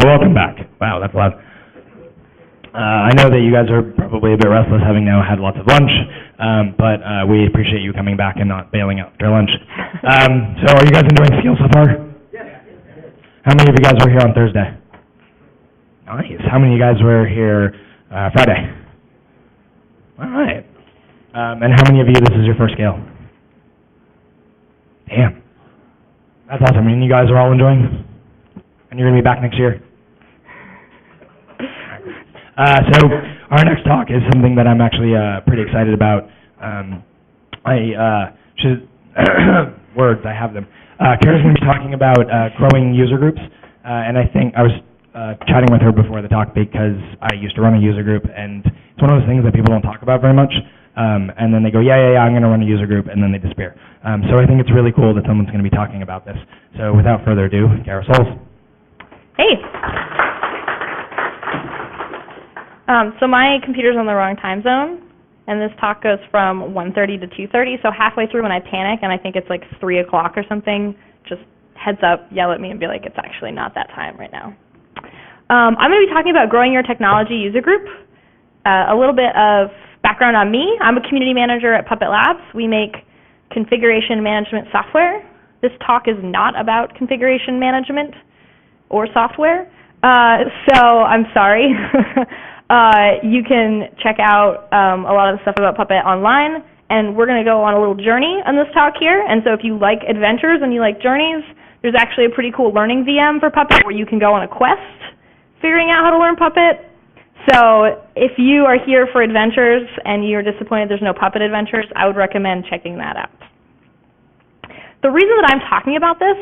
Welcome back. Wow, that's loud. I know that you guys are probably a bit restless having now had lots of lunch, but we appreciate you coming back and not bailing out after lunch. So are you guys enjoying SCaLE so far? How many of you guys were here on Thursday? Nice. How many of you guys were here Friday? All right. And how many of you, this is your first SCaLE? Damn. That's awesome. And you guys are all enjoying? And you're going to be back next year? So our next talk is something that I'm actually pretty excited about. Words, I have them. Kara's going to be talking about growing user groups, and I think I was chatting with her before the talk because I used to run a user group, and it's one of those things that people don't talk about very much, and then they go, yeah, I'm going to run a user group, and then they disappear. So I think it's really cool that someone's going to be talking about this. So without further ado, Kara Sowles. Hey. So my computer's on the wrong time zone, and this talk goes from 1:30 to 2:30, so halfway through when I panic and I think it's like 3 o'clock or something, just heads up, yell at me and be like, it's actually not that time right now. I'm going to be talking about growing your technology user group. A little bit of background on me. I'm a community manager at Puppet Labs. We make configuration management software. This talk is not about configuration management or software, so I'm sorry. You can check out a lot of the stuff about Puppet online, and we're going to go on a little journey on this talk here. And so if you like adventures and you like journeys, there's actually a pretty cool learning VM for Puppet where you can go on a quest figuring out how to learn Puppet. So if you are here for adventures and you're disappointed there's no Puppet adventures, I would recommend checking that out. The reason that I'm talking about this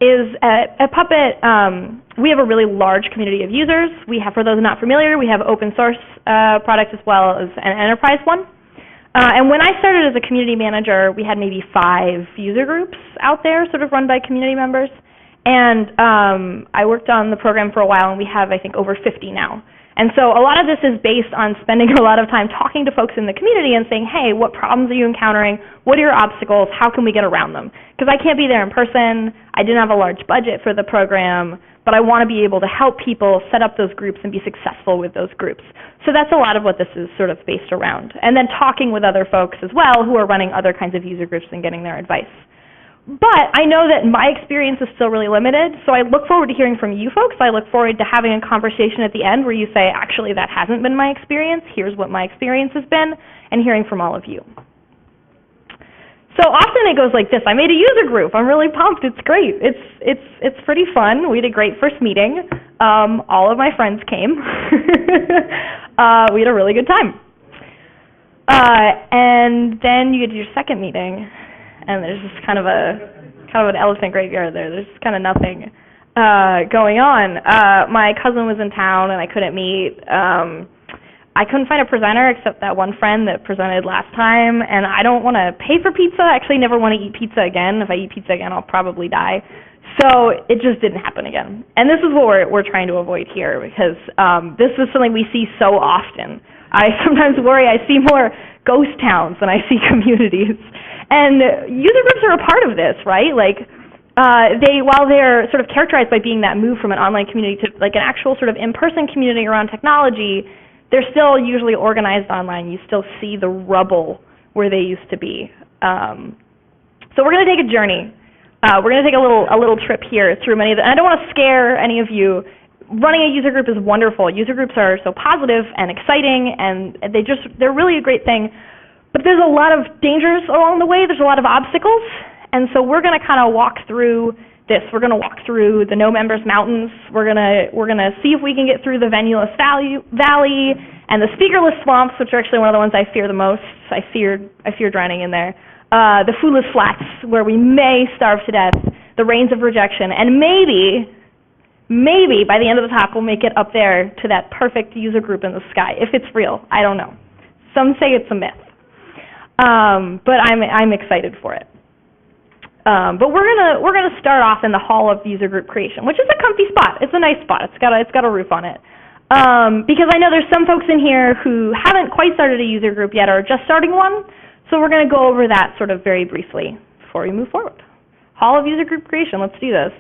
is at Puppet, we have a really large community of users. We have, for those not familiar, we have open source products as well as an enterprise one. And when I started as a community manager, we had maybe 5 user groups out there, sort of run by community members. And I worked on the program for a while, and we have, I think, over 50 now. And so a lot of this is based on spending a lot of time talking to folks in the community and saying, hey, what problems are you encountering? What are your obstacles? How can we get around them? Because I can't be there in person. I didn't have a large budget for the program, but I want to be able to help people set up those groups and be successful with those groups. So that's a lot of what this is sort of based around. And then talking with other folks as well who are running other kinds of user groups and getting their advice. But I know that my experience is still really limited, so I look forward to hearing from you folks. I look forward to having a conversation at the end where you say, actually, that hasn't been my experience. Here's what my experience has been, and hearing from all of you. So often it goes like this. I made a user group. I'm really pumped. It's great. It's pretty fun. We had a great first meeting. All of my friends came. We had a really good time. And then you get to your second meeting, and there's just kind of an elephant graveyard there. There's just kind of nothing going on. My cousin was in town, and I couldn't meet. I couldn't find a presenter except that one friend that presented last time, and I don't want to pay for pizza. I actually never want to eat pizza again. If I eat pizza again, I'll probably die. So it just didn't happen again. And this is what we're trying to avoid here, because this is something we see so often. I sometimes worry I see more ghost towns than I see communities. And user groups are a part of this, right? Like, while they're sort of characterized by being that move from an online community to like an actual sort of in-person community around technology, they're still usually organized online. You still see the rubble where they used to be. So we're going to take a journey. We're going to take a little trip here through many of the, and I don't want to scare any of you. Running a user group is wonderful. User groups are so positive and exciting, and they're really a great thing. But there's a lot of dangers along the way. There's a lot of obstacles. And so we're going to kind of walk through this. We're going to walk through the no members mountains. We're going to see if we can get through the venuless valley and the speakerless swamps, which are actually one of the ones I fear the most. I fear drowning in there. The foodless flats, where we may starve to death. The rains of rejection. And maybe by the end of the talk we'll make it up there to that perfect user group in the sky. If it's real, I don't know. Some say it's a myth. But I'm excited for it. But we're gonna start off in the hall of user group creation, which is a comfy spot. It's a nice spot. It's got a roof on it. Because I know there's some folks in here who haven't quite started a user group yet or are just starting one. So we're gonna go over that sort of very briefly before we move forward. Hall of user group creation. Let's do this.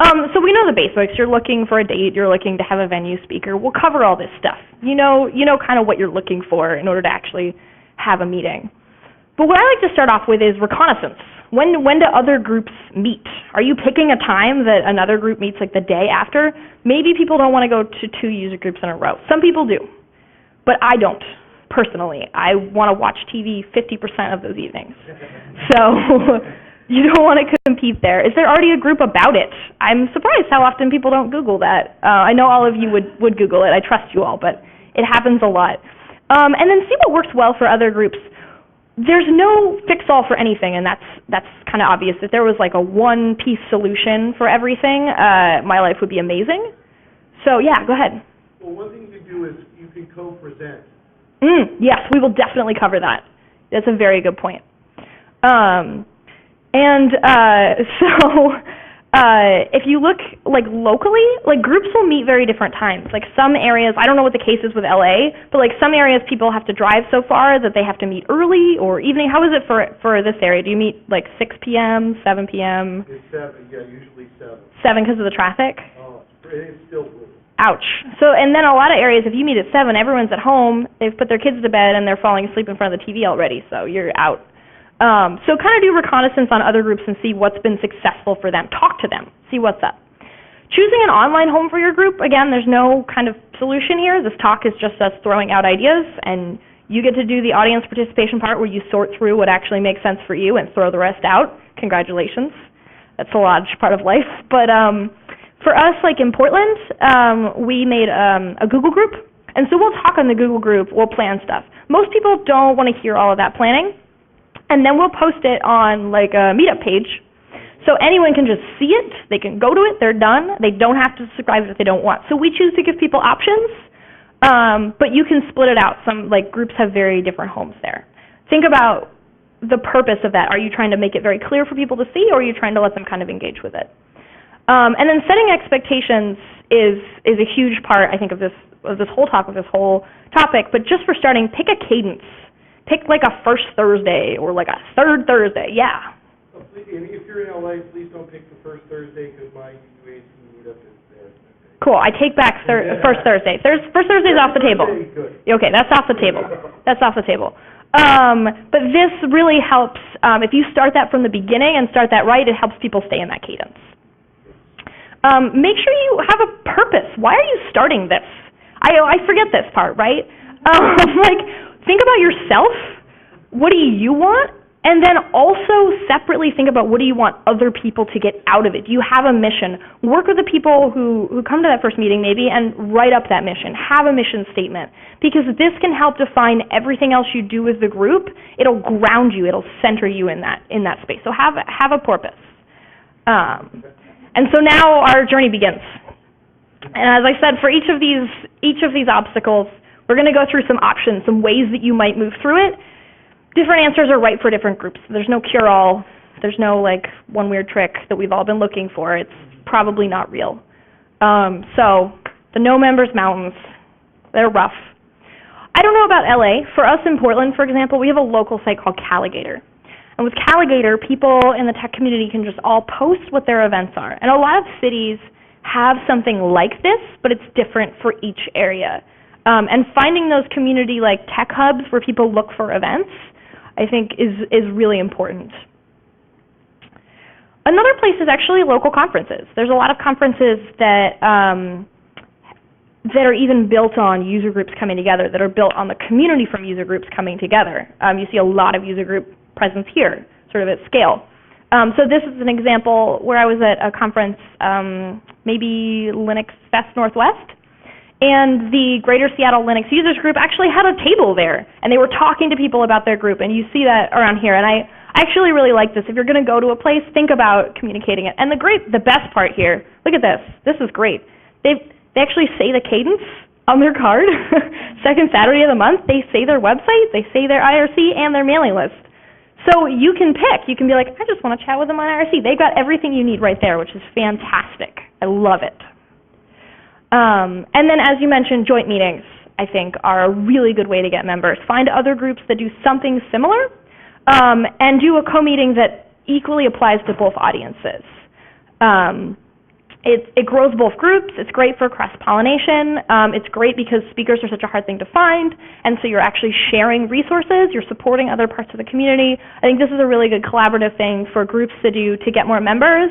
So we know the basics. You're looking for a date. You're looking to have a venue speaker. We'll cover all this stuff. You know kind of what you're looking for in order to actually have a meeting. But what I like to start off with is reconnaissance. When do other groups meet? Are you picking a time that another group meets like the day after? Maybe people don't want to go to 2 user groups in a row. Some people do, but I don't, personally. I want to watch TV 50% of those evenings. So you don't want to compete there. Is there already a group about it? I'm surprised how often people don't Google that. I know all of you would Google it. I trust you all, but it happens a lot. And then see what works well for other groups. There's no fix-all for anything, and that's kind of obvious. If there was like a one-piece solution for everything, my life would be amazing. So yeah, go ahead. Well, one thing you can do is you can co-present. Yes, we will definitely cover that. That's a very good point. If you look like locally, like groups will meet very different times. Like some areas, I don't know what the case is with LA, but like some areas people have to drive so far that they have to meet early or evening. How is it for this area? Do you meet like 6 p.m., 7 p.m.? It's 7, yeah, usually 7. 7 because of the traffic? Oh, it's still blue. Ouch. So, and then a lot of areas, if you meet at 7, everyone's at home, they've put their kids to bed, and they're falling asleep in front of the TV already, so you're out. So kind of do reconnaissance on other groups and see what's been successful for them. Talk to them. See what's up. Choosing an online home for your group, again, there's no kind of solution here. This talk is just us throwing out ideas, and you get to do the audience participation part where you sort through what actually makes sense for you and throw the rest out. Congratulations. That's a large part of life. But for us, like in Portland, we made a Google group, and so we'll talk on the Google group. We'll plan stuff. Most people don't want to hear all of that planning. And then we'll post it on like a meetup page, so anyone can just see it, they can go to it, they're done, they don't have to subscribe if they don't want. So we choose to give people options, but you can split it out. Some like groups have very different homes there. Think about the purpose of that. Are you trying to make it very clear for people to see, or are you trying to let them kind of engage with it? And then setting expectations is a huge part, I think, of this whole talk, of this whole topic. But just for starting, pick a cadence. Pick like a first Thursday or like a third Thursday, yeah. Oh, please, if you're in LA, please don't pick the first Thursday because my UAC meetup is there. Cool, I take back first Thursday. First Thursday's off the table. Good. Okay, that's off the table. That's off the table. But this really helps, if you start that from the beginning and start that right, it helps people stay in that cadence. Make sure you have a purpose. Why are you starting this? I forget this part, right? Think about yourself. What do you want? And then also separately think about what do you want other people to get out of it. Do you have a mission? Work with the people who come to that first meeting maybe and write up that mission. Have a mission statement, because this can help define everything else you do with the group. It'll ground you. It'll center you in that space. So have a purpose. And so now our journey begins. And as I said, for each of these obstacles, we're going to go through some options, some ways that you might move through it. Different answers are right for different groups. There's no cure-all. There's no, like, one weird trick that we've all been looking for. It's probably not real. So the no members mountains, they're rough. I don't know about LA. For us in Portland, for example, we have a local site called SCaLE. And with SCaLE, people in the tech community can just all post what their events are. And a lot of cities have something like this, but it's different for each area. And finding those community like tech hubs where people look for events, I think is really important. Another place is actually local conferences. There's a lot of conferences that are even built on user groups coming together, that are built on the community from user groups coming together. You see a lot of user group presence here, sort of at SCaLE. So this is an example where I was at a conference, maybe Linux Fest Northwest, and the Greater Seattle Linux Users Group actually had a table there, and they were talking to people about their group, and you see that around here. And I actually really like this. If you're going to go to a place, think about communicating it. And the best part here, look at this. This is great. They actually say the cadence on their card. Second Saturday of the month, they say their website, they say their IRC, and their mailing list. So you can pick. You can be like, I just want to chat with them on IRC. They've got everything you need right there, which is fantastic. I love it. And then, as you mentioned, joint meetings, I think, are a really good way to get members. Find other groups that do something similar, and do a co-meeting that equally applies to both audiences. It grows both groups. It's great for cross-pollination. It's great because speakers are such a hard thing to find, and so you're actually sharing resources. You're supporting other parts of the community. I think this is a really good collaborative thing for groups to do to get more members,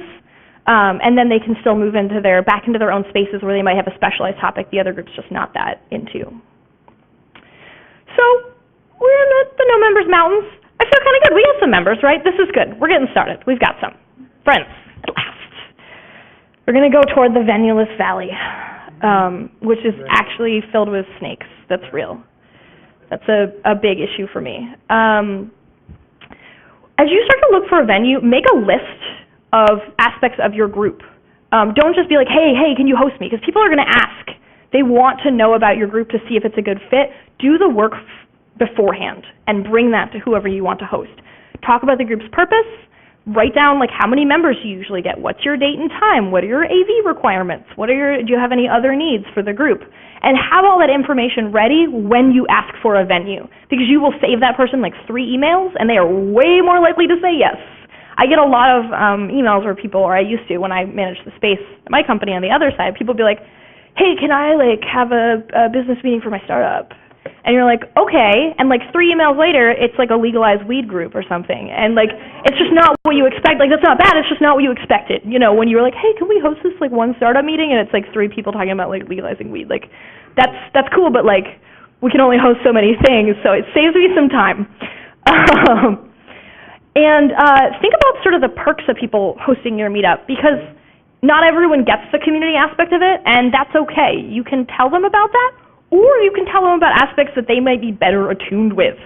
and then they can still move back into their own spaces where they might have a specialized topic the other group's just not that into. So we're in the no members mountains. I feel kind of good. We have some members, right? This is good. We're getting started. We've got some friends at last. We're going to go toward the Venulus Valley, which is actually filled with snakes. That's real. That's a big issue for me. As you start to look for a venue, make a list of aspects of your group. Don't just be like, hey, can you host me? Because people are going to ask. They want to know about your group to see if it's a good fit. Do the work beforehand and bring that to whoever you want to host. Talk about the group's purpose. Write down like how many members you usually get. What's your date and time? What are your AV requirements? Do you have any other needs for the group? And have all that information ready when you ask for a venue, because you will save that person like 3 emails and they are way more likely to say yes. I get a lot of emails where people, or I used to when I managed the space at my company on the other side, people be like, hey, can I like have a business meeting for my startup? And you're like, okay, and like 3 emails later, it's like a legalized weed group or something. And like, it's just not what you expect. Like, that's not bad, it's just not what you expected. You know, when you were like, hey, can we host this like one startup meeting? And it's like 3 people talking about like legalizing weed. Like, that's cool, but like, we can only host so many things, so it saves me some time. And think about sort of the perks of people hosting your meetup, because not everyone gets the community aspect of it, and that's okay. You can tell them about that, or you can tell them about aspects that they might be better attuned with.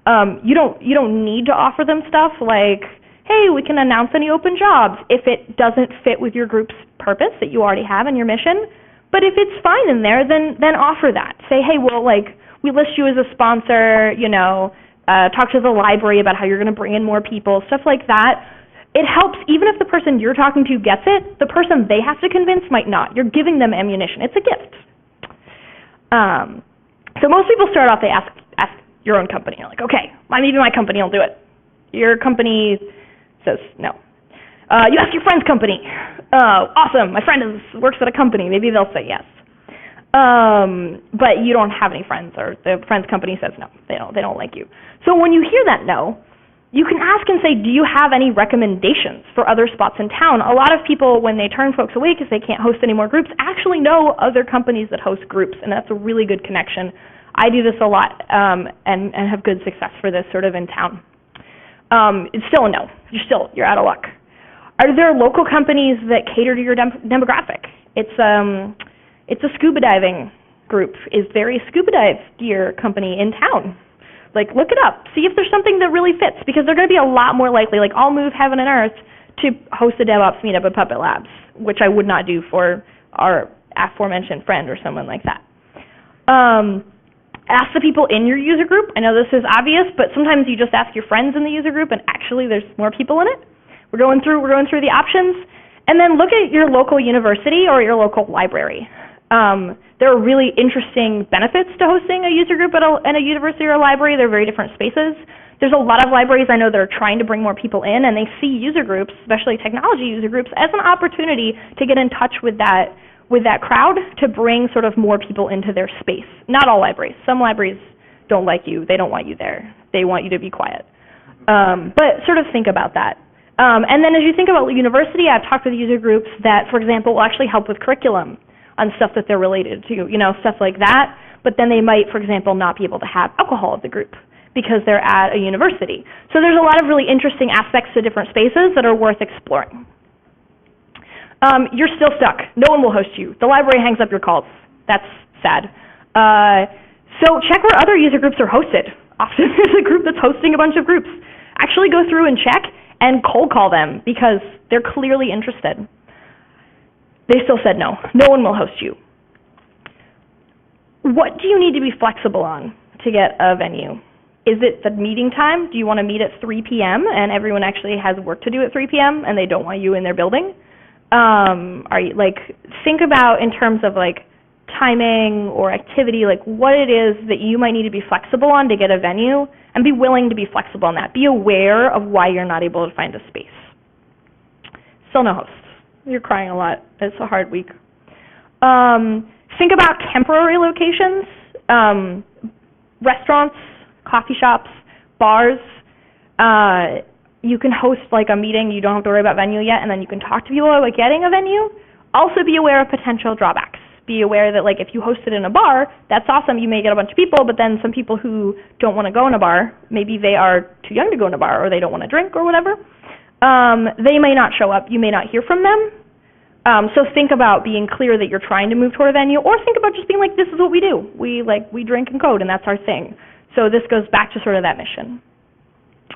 You don't need to offer them stuff like, hey, we can announce any open jobs if it doesn't fit with your group's purpose that you already have and your mission. But if it's fine in there, then offer that. Say, hey, well, like, we list you as a sponsor, you know, talk to the library about how you're going to bring in more people, stuff like that. It helps, even if the person you're talking to gets it, the person they have to convince might not. You're giving them ammunition. It's a gift. So most people start off, they ask your own company. You're like, okay, maybe my company will do it. Your company says no. You ask your friend's company. Awesome, my friend works at a company. Maybe they'll say yes. But you don't have any friends, or the friend's company says no. They don't like you. So when you hear that no, you can ask and say, do you have any recommendations for other spots in town? A lot of people, when they turn folks away because they can't host any more groups, actually know other companies that host groups, and that's a really good connection. I do this a lot and have good success for this sort of in town. It's still a no. You're out of luck. Are there local companies that cater to your demographic? It's a scuba diving group. Is there a scuba dive gear company in town? Like, look it up. See if there's something that really fits, because they're going to be a lot more likely, like, I'll move heaven and earth to host a DevOps meetup at Puppet Labs, which I would not do for our aforementioned friend or someone like that. Ask the people in your user group. I know this is obvious, but sometimes you just ask your friends in the user group, and actually there's more people in it. We're going through the options. And then look at your local university or your local library. There are really interesting benefits to hosting a user group at a university or a library. They're very different spaces. There's a lot of libraries I know that are trying to bring more people in, and they see user groups, especially technology user groups, as an opportunity to get in touch with that crowd, to bring sort of more people into their space. Not all libraries. Some libraries don't like you. They don't want you there. They want you to be quiet. But sort of think about that. And then as you think about university, I've talked with user groups that, for example, will actually help with curriculum on stuff that they're related to, stuff like that. But then they might, for example, not be able to have alcohol at the group because they're at a university. So there's a lot of really interesting aspects to different spaces that are worth exploring. You're still stuck. No one will host you. The library hangs up your calls. That's sad. So check where other user groups are hosted. Often there's a group that's hosting a bunch of groups. Actually go through and check and cold call them, because they're clearly interested. They still said no. No one will host you. What do you need to be flexible on to get a venue? Is it the meeting time? Do you want to meet at 3 p.m. and everyone actually has work to do at 3 p.m. and they don't want you in their building? Are you, think about in terms of timing or activity, what it is that you might need to be flexible on to get a venue, and be willing to be flexible on that. Be aware of why you're not able to find a space. Still no hosts. You're crying a lot. It's a hard week. Think about temporary locations, restaurants, coffee shops, bars. You can host like a meeting. You don't have to worry about venue yet, and then you can talk to people about getting a venue. Also be aware of potential drawbacks. Be aware that like if you host it in a bar, that's awesome. You may get a bunch of people, but then some people who don't want to go in a bar, maybe they are too young to go in a bar or they don't want to drink or whatever. They may not show up. You may not hear from them. So think about being clear that you're trying to move toward a venue, or think about just being like, this is what we do. We drink and code, and that's our thing. So this goes back to sort of that mission.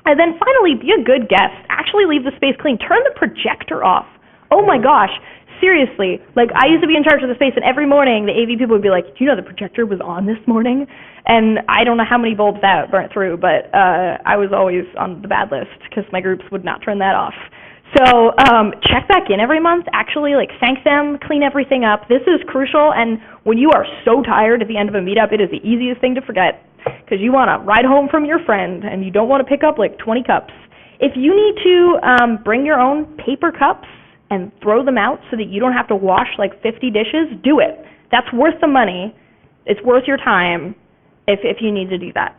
And then finally, be a good guest. Actually leave the space clean. Turn the projector off. Oh my gosh, seriously. Like, I used to be in charge of the space, and every morning the AV people would be like, do you know the projector was on this morning? And I don't know how many bulbs that burnt through, but I was always on the bad list because my groups would not turn that off. So check back in every month. Actually, like, thank them, clean everything up. This is crucial, and when you are so tired at the end of a meetup, it is the easiest thing to forget because you want to ride home from your friend, and you don't want to pick up, like, 20 cups. If you need to bring your own paper cups and throw them out so that you don't have to wash, like, 50 dishes, do it. That's worth the money. It's worth your time if you need to do that.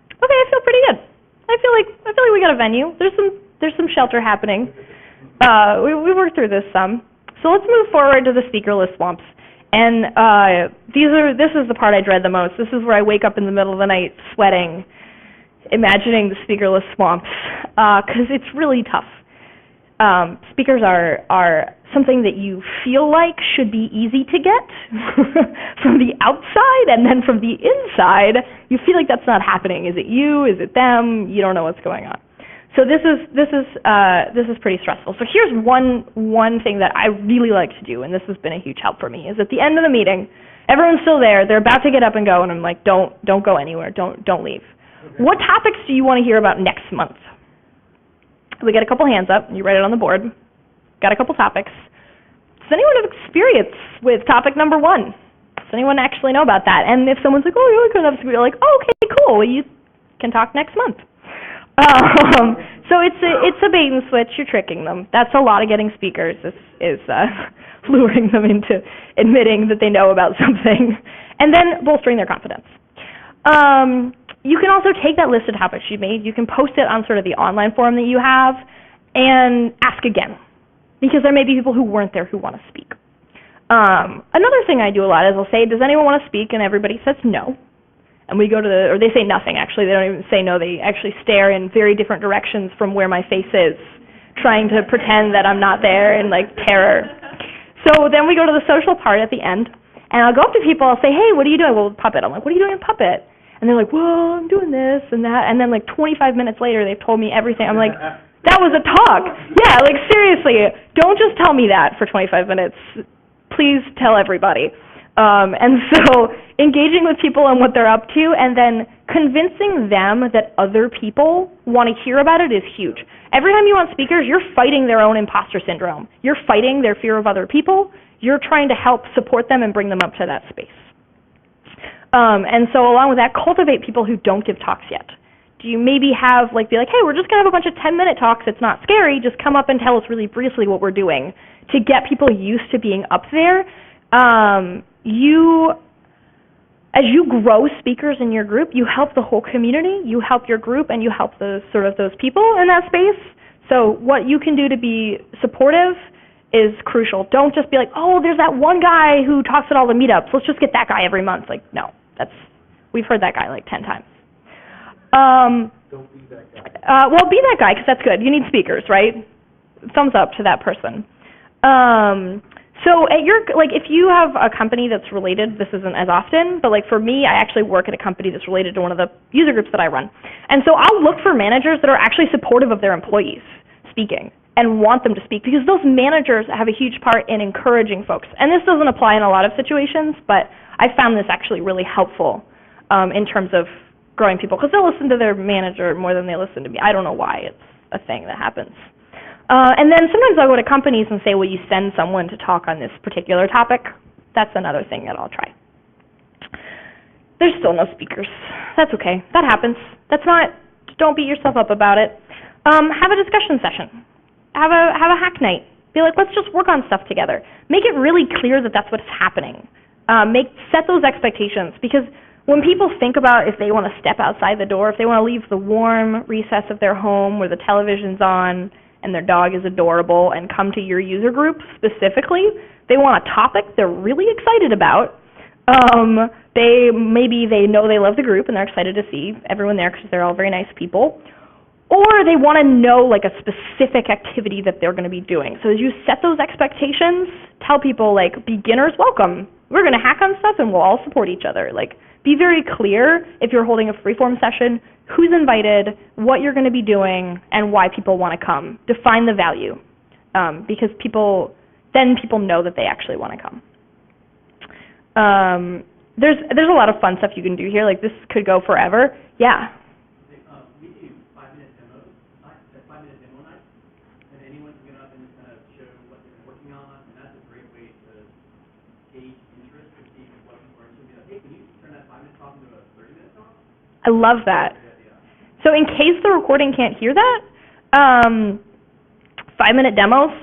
Okay, I feel pretty good. I feel like we got a venue. There's some shelter happening. We worked through this some. So let's move forward to the speaker list swamps. And this is the part I dread the most. This is where I wake up in the middle of the night sweating, imagining the speaker list swamps, because it's really tough. Speakers are something that you feel like should be easy to get from the outside, and then from the inside, you feel like that's not happening. Is it you? Is it them? You don't know what's going on. So this is pretty stressful. So here's one thing that I really like to do, and this has been a huge help for me, is at the end of the meeting, everyone's still there, they're about to get up and go, and I'm like, don't go anywhere, don't leave. Okay. What topics do you want to hear about next month? We get a couple hands up, you write it on the board. Got a couple topics. Does anyone have experience with topic number 1? Does anyone actually know about that? And if someone's like, oh, you really couldn't have experience, you're like, oh, okay, cool, well, you can talk next month. So it's a bait and switch. You're tricking them. That's a lot of getting speakers is luring them into admitting that they know about something, and then bolstering their confidence. You can also take that list of topics you made. You can post it on sort of the online forum that you have, and ask again, because there may be people who weren't there who want to speak. Another thing I do a lot is I'll say, does anyone want to speak? And everybody says no. And we go to or they say nothing, actually. They don't even say no. They actually stare in very different directions from where my face is, trying to pretend that I'm not there in, like, terror. So then we go to the social part at the end, and I'll go up to people, I'll say, hey, what are you doing? Well, Puppet. I'm like, what are you doing in Puppet? And they're like, well, I'm doing this and that. And then, like, 25 minutes later, they've told me everything. I'm like, that was a talk. Yeah, like, seriously, don't just tell me that for 25 minutes. Please tell everybody. And so engaging with people on what they're up to, and then convincing them that other people want to hear about it is huge. Every time you want speakers, you're fighting their own imposter syndrome. You're fighting their fear of other people. You're trying to help support them and bring them up to that space. And so along with that, cultivate people who don't give talks yet. Do you maybe have, like, be like, hey, we're just going to have a bunch of 10-minute talks. It's not scary. Just come up and tell us really briefly what we're doing to get people used to being up there. As you grow speakers in your group, you help the whole community, you help your group, and you help those people in that space. So what you can do to be supportive is crucial. Don't just be like, oh, there's that one guy who talks at all the meetups. Let's just get that guy every month. Like, no, we've heard that guy like 10 times. Don't be that guy. Well, be that guy, because that's good. You need speakers, right? Thumbs up to that person. So at if you have a company that's related, this isn't as often, but like for me, I actually work at a company that's related to one of the user groups that I run. And so I'll look for managers that are actually supportive of their employees speaking and want them to speak, because those managers have a huge part in encouraging folks. And this doesn't apply in a lot of situations, but I found this actually really helpful in terms of growing people, because they'll listen to their manager more than they listen to me. I don't know why. It's a thing that happens. And then sometimes I'll go to companies and say, will you send someone to talk on this particular topic? That's another thing that I'll try. There's still no speakers. That's okay. That happens. Don't beat yourself up about it. Have a discussion session. Have a hack night. Be like, let's just work on stuff together. Make it really clear that that's what's happening. Set those expectations, because when people think about if they want to step outside the door, if they want to leave the warm recess of their home where the television's on and their dog is adorable and come to your user group specifically, they want a topic they're really excited about. Maybe they know they love the group and they're excited to see everyone there because they're all very nice people. Or they want to know like a specific activity that they're going to be doing. So as you set those expectations, tell people like, beginners welcome. We're going to hack on stuff and we'll all support each other. Like, be very clear if you're holding a freeform session, who's invited, what you're going to be doing, and why people want to come. Define the value, because then people know that they actually want to come. There's a lot of fun stuff you can do here. Like, this could go forever. Yeah. We do 5-minute demos, 5-minute demo night, and anyone can get up and just kind of show what they're working on, and that's a great way to gauge interest to see what people are interested in. Be like, hey, can you turn that 5-minute talk into a 30-minute talk? I love that. So in case the recording can't hear that, 5-minute demos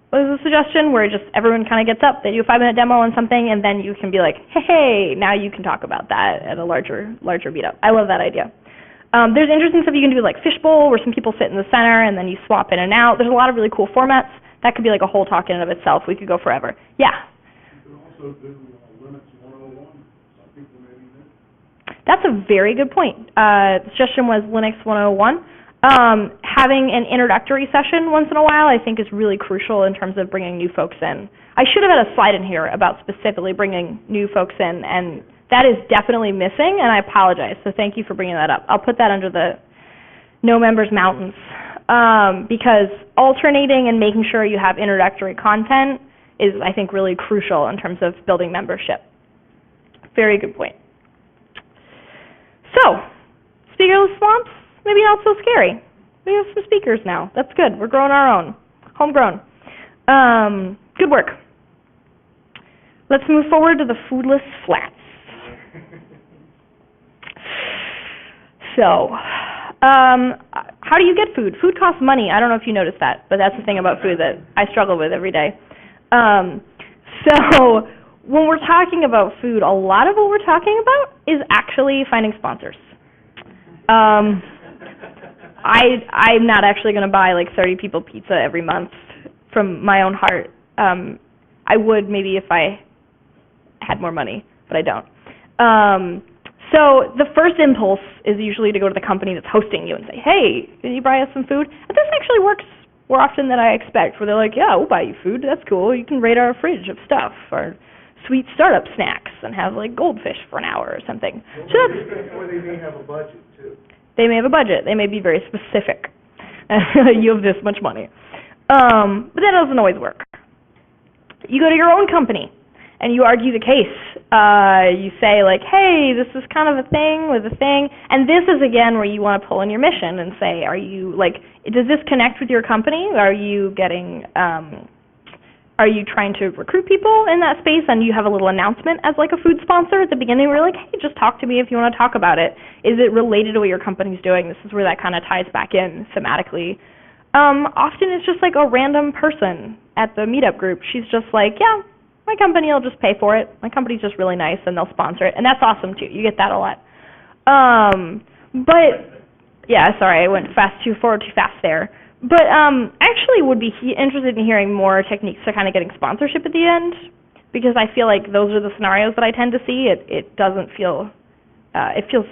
was a suggestion where just everyone kind of gets up, they do a 5-minute demo on something, and then you can be like, hey, now you can talk about that at a larger meetup. I love that idea. There's interesting stuff you can do like fishbowl, where some people sit in the center and then you swap in and out. There's a lot of really cool formats. That could be like a whole talk in and of itself. We could go forever. Yeah? You can also do Linux 101. Some people may be new. That's a very good point. The suggestion was Linux 101. Having an introductory session once in a while I think is really crucial in terms of bringing new folks in. I should have had a slide in here about specifically bringing new folks in, and that is definitely missing, and I apologize, so thank you for bringing that up. I'll put that under the no members mountains, because alternating and making sure you have introductory content is, I think, really crucial in terms of building membership. Very good point. So, speakerless swamps, maybe not so scary. We have some speakers now. That's good. We're growing our own. Homegrown. Good work. Let's move forward to the foodless flats. So, how do you get food? Food costs money. I don't know if you noticed that, but that's the thing about food that I struggle with every day. So, when we're talking about food, a lot of what we're talking about is actually finding sponsors. I'm not actually going to buy like 30 people pizza every month from my own heart. I would maybe if I had more money, but I don't. So the first impulse is usually to go to the company that's hosting you and say, hey, can you buy us some food? And this actually works more often than I expect, where they're like, yeah, we'll buy you food. That's cool. You can raid our fridge of stuff, or sweet startup snacks, and have like goldfish for an hour or something. So that's, Or they may have a budget, too. they may have a budget. They may be very specific. You have this much money. But that doesn't always work. You go to your own company, and you argue the case. You say, like, hey, this is kind of a thing with a thing. And this is, again, where you want to pull in your mission and say, are you, like, does this connect with your company? Are you getting, are you trying to recruit people in that space, and you have a little announcement as, like, a food sponsor at the beginning where you're like, hey, just talk to me if you want to talk about it. Is it related to what your company's doing? This is where that kind of ties back in thematically. Often it's just, like, a random person at the meetup group. She's just like, yeah, my company will just pay for it. My company's just really nice, and they'll sponsor it. And that's awesome, too. You get that a lot. But, yeah, sorry, I went forward too fast there. But I actually would be interested in hearing more techniques to kind of getting sponsorship at the end, because I feel like those are the scenarios that I tend to see. It doesn't feel, it feels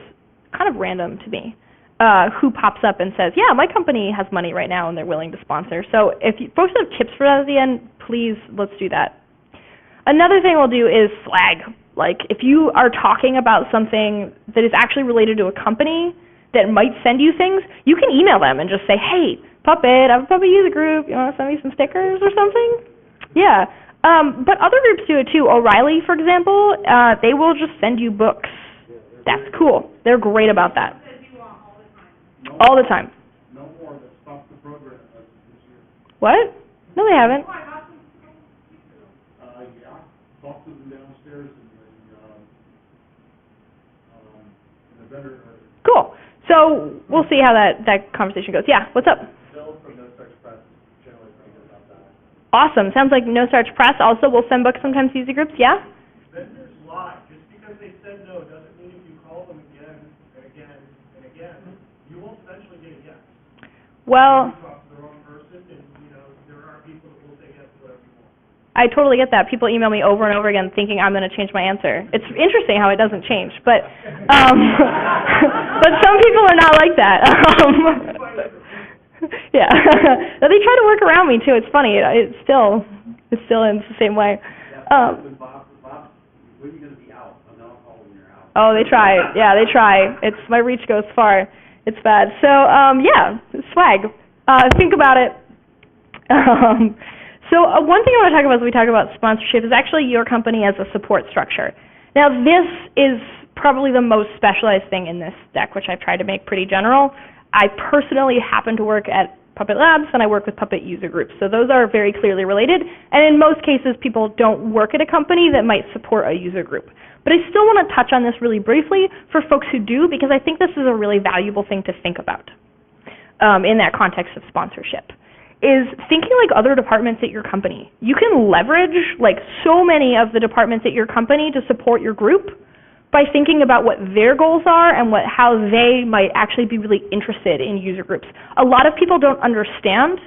kind of random to me. Who pops up and says, yeah, my company has money right now and they're willing to sponsor. So if you folks have tips for that at the end, please, let's do that. Another thing we'll do is flag. Like, if you are talking about something that is actually related to a company that might send you things, you can email them and just say, hey, Puppet, I have a Puppet user group. You want to send me some stickers or something? Yeah. But other groups do it too. O'Reilly, for example, they will just send you books. That's cool. They're great about that. All the time. No more. That stopped the program this year. What? No, they haven't. Yeah. Talked to them downstairs in the vendor. Cool. So we'll see how that conversation goes. Yeah, what's up? Bill from No Sex Press is generally pretty good about that. Awesome. Sounds like No Starch Press also will send books sometimes to user groups, yeah? Vendors lie. Just because they said no doesn't mean if you call them again and again and again, you won't eventually get a yes. Well, You talk to the wrong person, and, there are people that will say yes to whatever you want. I totally get that. People email me over and over again thinking I'm going to change my answer. It's interesting how it doesn't change, but but some people are not like that. Yeah. No, they try to work around me too. It's funny. It's still in the same way. Bob, when are you gonna be out? I'm not calling when you're out. Oh, they try. Yeah, they try. It's my reach goes far. It's bad. So, yeah, swag. Think about it. So one thing I want to talk about as we talk about sponsorship is actually your company as a support structure. Now, this is probably the most specialized thing in this deck, which I've tried to make pretty general. I personally happen to work at Puppet Labs, and I work with Puppet user groups. So those are very clearly related. And in most cases, people don't work at a company that might support a user group. But I still want to touch on this really briefly for folks who do, because I think this is a really valuable thing to think about in that context of sponsorship, is thinking like other departments at your company. You can leverage like so many of the departments at your company to support your group by thinking about what their goals are and how they might actually be really interested in user groups. A lot of people don't understand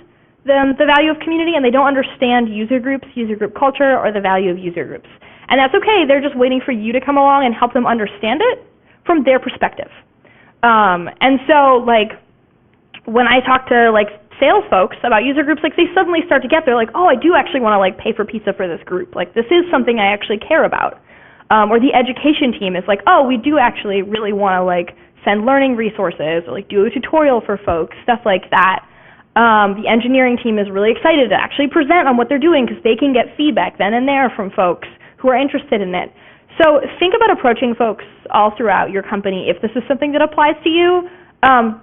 the value of community, and they don't understand user groups, user group culture, or the value of user groups. And that's okay. They're just waiting for you to come along and help them understand it from their perspective. And so, like, when I talk to, like, sales folks about user groups, like, they suddenly start to get there, like, oh, I do actually want to, like, pay for pizza for this group. Like, this is something I actually care about. Or the education team is like, oh, we do actually really want to, like, send learning resources, or, like, do a tutorial for folks, stuff like that. The engineering team is really excited to actually present on what they're doing because they can get feedback then and there from folks who are interested in it. So think about approaching folks all throughout your company. If this is something that applies to you,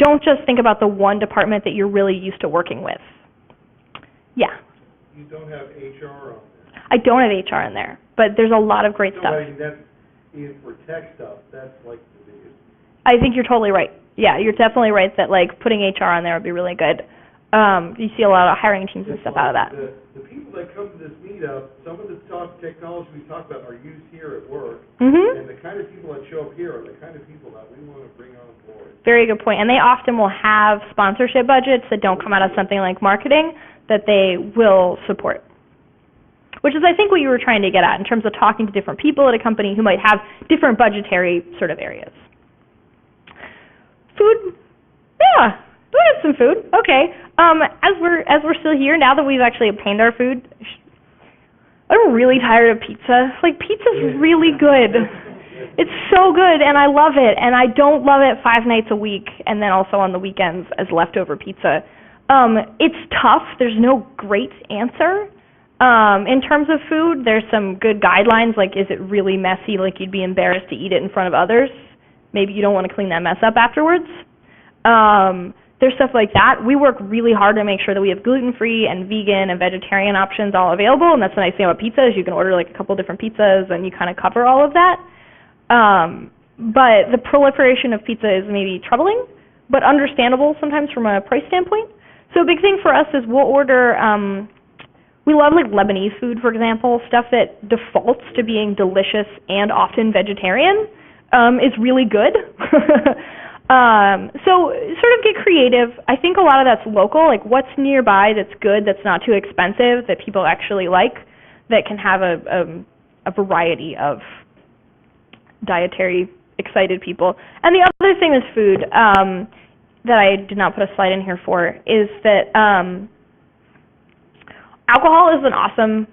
don't just think about the one department that you're really used to working with. Yeah? You don't have HR on there. I don't have HR in there, but there's a lot of great stuff. I mean, that's, even for tech stuff, that's like the biggest. I think you're totally right. Yeah, you're definitely right that, like, putting HR on there would be really good. You see a lot of hiring teams and stuff out of that. The people that come to this meetup, some of the technology we talk about are used here at work, Mm-hmm. and the kind of people that show up here are the kind of people that we want to bring on board. Very good point. And they often will have sponsorship budgets that don't come out of something like marketing that they will support, which is, I think, what you were trying to get at in terms of talking to different people at a company who might have different budgetary sort of areas. Food? Yeah, we have some food. Okay. As we're still here, now that we've actually obtained our food, I'm really tired of pizza. Like, pizza's really good. It's so good, and I love it, and I don't love it 5 nights a week and then also on the weekends as leftover pizza. It's tough. There's no great answer. In terms of food, there's some good guidelines, like, is it really messy, like you'd be embarrassed to eat it in front of others? Maybe you don't want to clean that mess up afterwards. There's stuff like that. We work really hard to make sure that we have gluten-free and vegan and vegetarian options all available, and that's the nice thing about pizza is you can order, like, a couple different pizzas and you kind of cover all of that. But the proliferation of pizza is maybe troubling, but understandable sometimes from a price standpoint. So a big thing for us is we'll order, we love, like, Lebanese food, for example, stuff that defaults to being delicious and often vegetarian is really good. So sort of get creative. I think a lot of that's local, like what's nearby that's good, that's not too expensive, that people actually like, that can have a variety of dietary excited people. And the other thing with food that I did not put a slide in here for is that alcohol is an awesome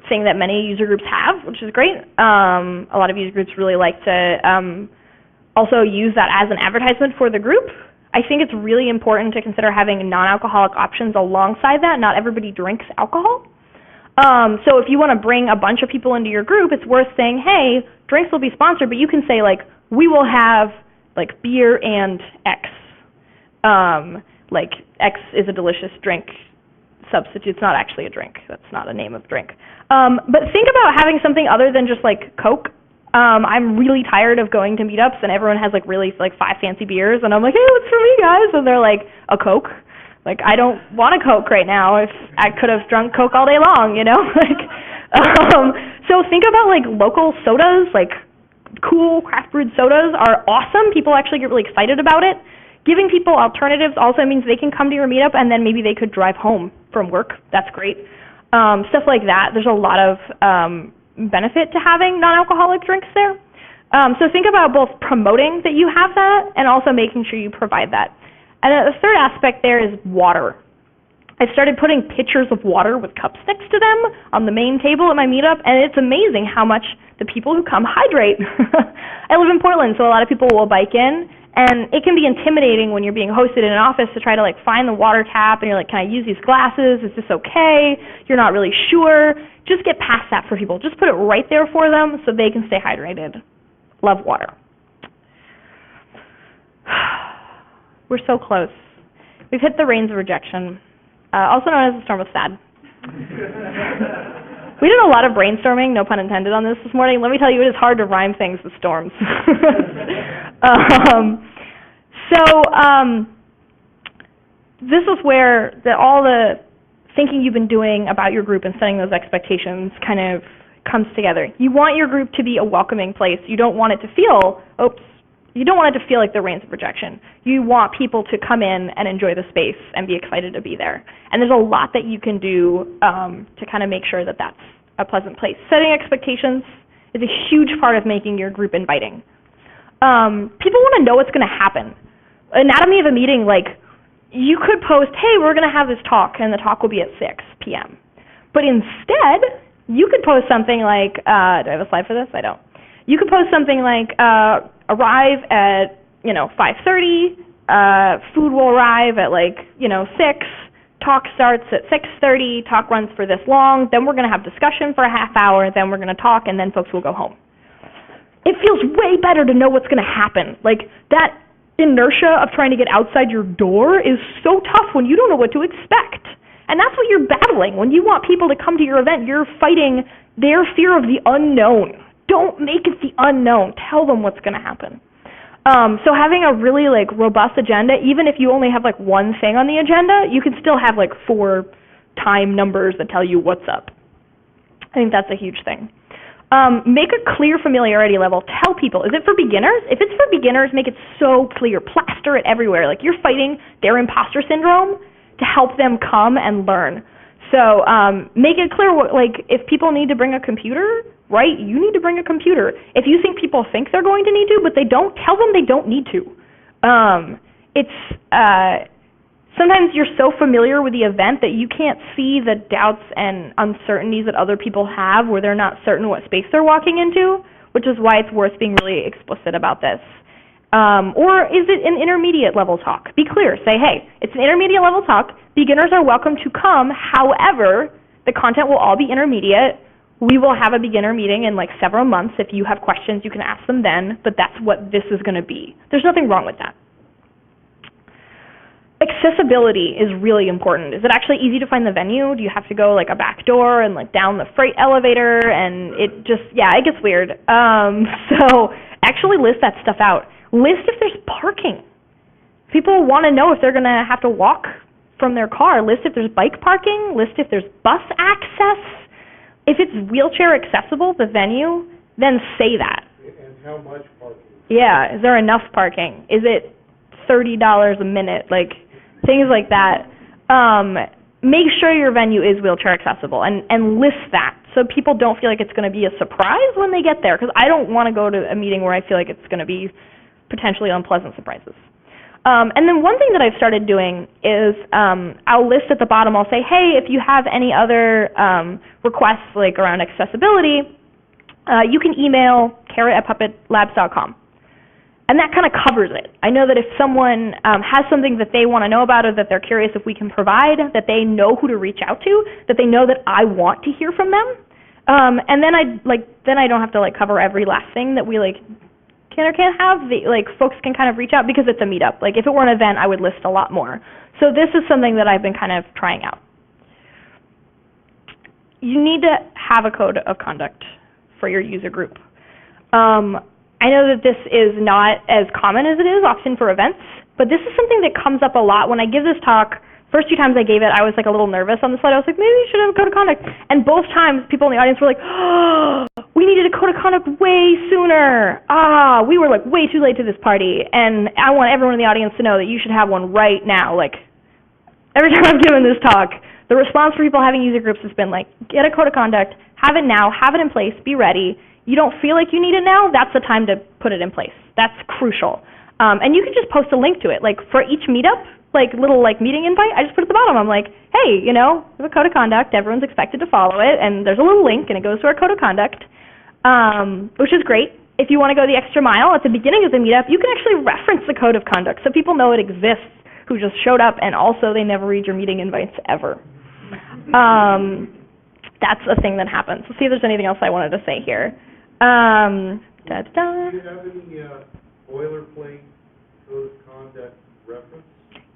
thing that many user groups have, which is great. A lot of user groups really like to also use that as an advertisement for the group. I think it's really important to consider having non-alcoholic options alongside that. Not everybody drinks alcohol. So if you want to bring a bunch of people into your group, it's worth saying, hey, drinks will be sponsored, but you can say, like, we will have, like, beer and X. Like, X is a delicious drink substitute. It's not actually a drink. That's not a name of drink. But think about having something other than just, like, Coke. I'm really tired of going to meetups and everyone has, like, really, like, 5 fancy beers, and I'm like, hey, what's for me, guys? And they're like, a Coke. Like, I don't want a Coke right now if I could have drunk Coke all day long, you know? So think about, like, local sodas, like, cool craft brewed sodas are awesome. People actually get really excited about it. Giving people alternatives also means they can come to your meetup and then maybe they could drive home from work. That's great. Stuff like that. There's a lot of benefit to having non-alcoholic drinks there. So think about both promoting that you have that and also making sure you provide that. And the third aspect there is water. I've started putting pitchers of water with cups next to them on the main table at my meetup, and it's amazing how much the people who come hydrate. I live in Portland, so a lot of people will bike in, and it can be intimidating when you're being hosted in an office to try to like find the water tap, and you're like, can I use these glasses? Is this okay? You're not really sure. Just get past that for people. Just put it right there for them so they can stay hydrated. Love water. We're so close. We've hit the rains of rejection. Also known as the storm of sad. We did a lot of brainstorming, no pun intended, on this morning. Let me tell you, it is hard to rhyme things with storms. This is where all the thinking you've been doing about your group and setting those expectations kind of comes together. You want your group to be a welcoming place. You don't want it to feel, like the rains of rejection. You want people to come in and enjoy the space and be excited to be there. And there's a lot that you can do to kind of make sure that that's a pleasant place. Setting expectations is a huge part of making your group inviting. People want to know what's going to happen. Anatomy of a meeting, like, you could post, hey, we're going to have this talk, and the talk will be at 6 p.m. But instead, you could post something like, do I have a slide for this? I don't. You could post something like, arrive at, 5:30, food will arrive at 6, talk starts at 6:30, talk runs for this long, then we're going to have discussion for a half hour, then we're going to talk, and then folks will go home. It feels way better to know what's going to happen. Like, that inertia of trying to get outside your door is so tough when you don't know what to expect. And that's what you're battling. When you want people to come to your event, you're fighting their fear of the unknown. Don't make it the unknown. Tell them what's going to happen. So having a really robust agenda, even if you only have one thing on the agenda, you can still have 4 time numbers that tell you what's up. I think that's a huge thing. Make a clear familiarity level. Tell people, is it for beginners? If it's for beginners, make it so clear. Plaster it everywhere. You're fighting their imposter syndrome to help them come and learn. So make it clear, if people need to bring a computer, right, you need to bring a computer. If you think people think they're going to need to, but they don't, tell them they don't need to. Sometimes you're so familiar with the event that you can't see the doubts and uncertainties that other people have where they're not certain what space they're walking into, which is why it's worth being really explicit about this. Or is it an intermediate level talk? Be clear. Say, hey, it's an intermediate level talk. Beginners are welcome to come. However, the content will all be intermediate. We will have a beginner meeting in several months. If you have questions, you can ask them then, but that's what this is going to be. There's nothing wrong with that. Accessibility is really important. Is it actually easy to find the venue? Do you have to go a back door and down the freight elevator? And it just, it gets weird. So actually list that stuff out. List if there's parking. People want to know if they're going to have to walk from their car. List if there's bike parking. List if there's bus access. If it's wheelchair accessible, the venue, then say that. And how much parking? Yeah, is there enough parking? Is it $30 a minute? Things like that. Make sure your venue is wheelchair accessible and list that so people don't feel like it's going to be a surprise when they get there, because I don't want to go to a meeting where I feel like it's going to be potentially unpleasant surprises. And then one thing that I've started doing is I'll list at the bottom, I'll say, hey, if you have any other requests around accessibility, you can email kara@puppetlabs.com. And that kind of covers it. I know that if someone has something that they want to know about or that they're curious if we can provide, that they know who to reach out to, that they know that I want to hear from them. And then I don't have to cover every last thing that we can or can't have. Folks can kind of reach out because it's a meetup. If it were an event, I would list a lot more. So this is something that I've been kind of trying out. You need to have a code of conduct for your user group. I know that this is not as common as it is often for events, but this is something that comes up a lot when I give this talk First 2 times I gave it, I was like a little nervous on the slide. I was like, maybe you should have a code of conduct. And both times, people in the audience were like, oh, we needed a code of conduct way sooner. We were like way too late to this party. And I want everyone in the audience to know that you should have one right now. Like, every time I've given this talk, the response for people having user groups has been like, get a code of conduct, have it now, have it in place, be ready. You don't feel like you need it now, that's the time to put it in place. That's crucial. And you can just post a link to it. Like, for each meetup, like, little, like, meeting invite, I just put it at the bottom. I'm like, hey, you know, we have a code of conduct, everyone's expected to follow it, and there's a little link, and it goes to our code of conduct, which is great. If you want to go the extra mile, at the beginning of the meetup, you can actually reference the code of conduct so people know it exists, who just showed up, and also they never read your meeting invites ever. That's a thing that happens. Let's see if there's anything else I wanted to say here. Do you have any boilerplate code of conduct reference?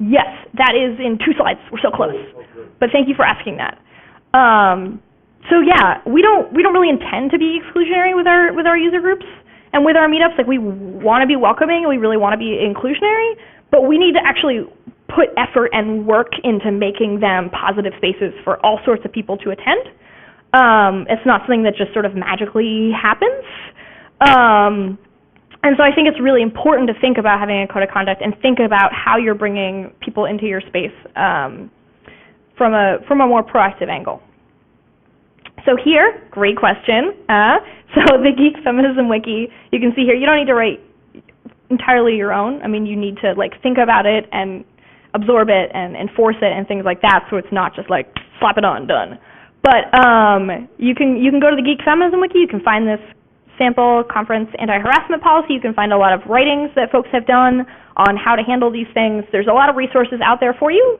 Yes, that is in 2 slides. We're so close. Oh, good. But thank you for asking that. So yeah, we don't really intend to be exclusionary with our user groups and with our meetups. Like, we want to be welcoming and we really want to be inclusionary, but we need to actually put effort and work into making them positive spaces for all sorts of people to attend. It's not something that just sort of magically happens. And so I think it's really important to think about having a code of conduct and think about how you're bringing people into your space from a more proactive angle. So here, great question. So the Geek Feminism Wiki, you can see here, you don't need to write entirely your own. I mean, you need to like think about it and absorb it and enforce it and things like that, so it's not just like slap it on, done. But you can go to the Geek Feminism Wiki, you can find this sample conference anti-harassment policy. You can find a lot of writings that folks have done on how to handle these things. There's a lot of resources out there for you.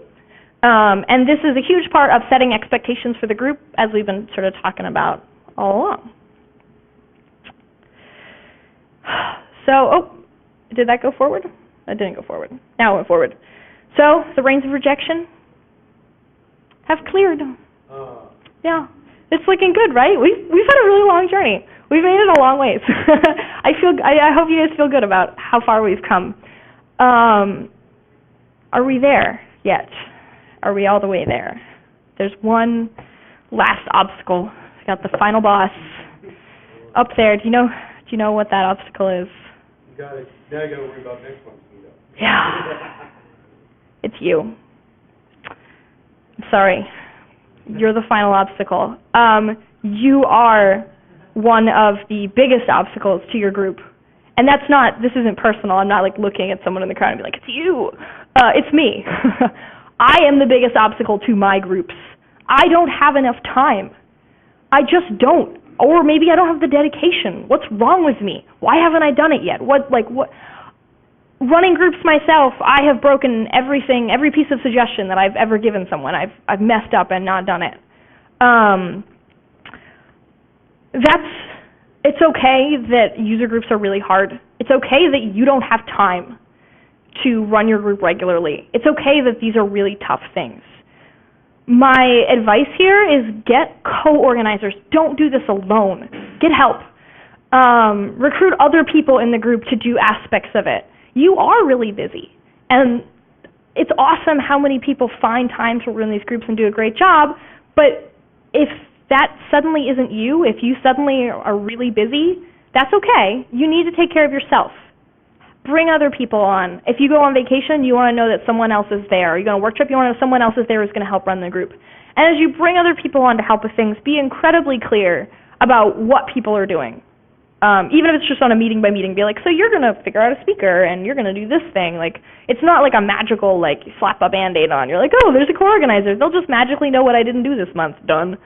And this is a huge part of setting expectations for the group, as we've been sort of talking about all along. So, did that go forward? That didn't go forward. Now it went forward. So, the reins of rejection have cleared. Yeah, it's looking good, right? We've had a really long journey. We've made it a long ways. I hope you guys feel good about how far we've come. Are we there yet? Are we all the way there? There's one last obstacle. We got the final boss up there. Do you know what that obstacle is? Now you got to worry about next month's meetup. Yeah. It's you. I'm sorry. You're the final obstacle. You are one of the biggest obstacles to your group. And this isn't personal. I'm not like looking at someone in the crowd and be like, it's you. It's me. I am the biggest obstacle to my groups. I don't have enough time. I just don't. Or maybe I don't have the dedication. What's wrong with me? Why haven't I done it yet? What? Running groups myself, I have broken everything, every piece of suggestion that I've ever given someone. I've messed up and not done it. It's okay that user groups are really hard. It's okay that you don't have time to run your group regularly. It's okay that these are really tough things. My advice here is get co-organizers. Don't do this alone. Get help. Recruit other people in the group to do aspects of it. You are really busy, and it's awesome how many people find time to run these groups and do a great job, but if that suddenly isn't you, if you suddenly are really busy, that's okay. You need to take care of yourself. Bring other people on. If you go on vacation, you want to know that someone else is there. You go on a work trip, you want to know someone else is there who's going to help run the group. And as you bring other people on to help with things, be incredibly clear about what people are doing. Even if it's just on a meeting by meeting, be like, so you're going to figure out a speaker and you're going to do this thing. Like, it's not like a magical, like, you slap a Band-Aid on. You're like, oh, there's a co-organizer. They'll just magically know what I didn't do this month. Done.